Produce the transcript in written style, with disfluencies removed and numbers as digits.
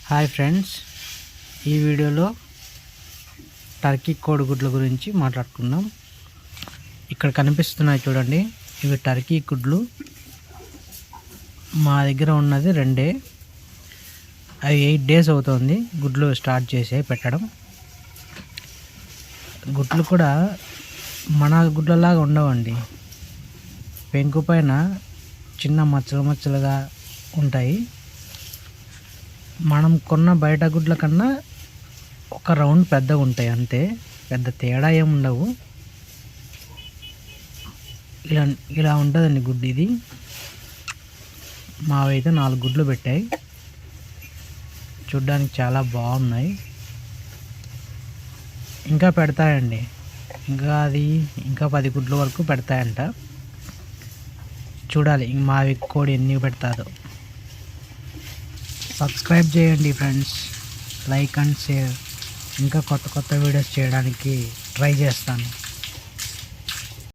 Hi friends, ఈ వీడియోలో Turkey కోడిగుడ్ల గురించి మాట్లాడుకుందాం. ఇక్కడ కనిపిస్తున్నాయి చూడండి, ఇవి టర్కీ గుడ్లు. మా దగ్గర ఉన్నది 2. అవి 8 days అవుతుంది గుడ్లు స్టార్ట్ చేసి పెట్టడం. గుడ్లు కూడా మన గుడ్లలాగా ఉండవండి. పెంకు పైన చిన్న మచ్చలుగా ఉంటాయి. మనం కొన్న బయట గుడ్ల కన్నా ఒక రౌండ్ పెద్దగా ఉంటాయి, అంతే. పెద్ద తేడా ఏమి ఉండవు. ఇలా ఉంటుందండి గుడ్డు. ఇది మావైతే 4 గుడ్లు పెట్టాయి. చూడ్డానికి చాలా బాగున్నాయి. ఇంకా పెడతాయండి. ఇంకా 10 గుడ్ల వరకు పెడతాయంట. చూడాలి మావి కోడి ఎన్ని పెడతాదో. సబ్స్క్రైబ్ చేయండి ఫ్రెండ్స్, లైక్ అండ్ షేర్. ఇంకా కొత్త వీడియోస్ చేయడానికి ట్రై చేస్తాను.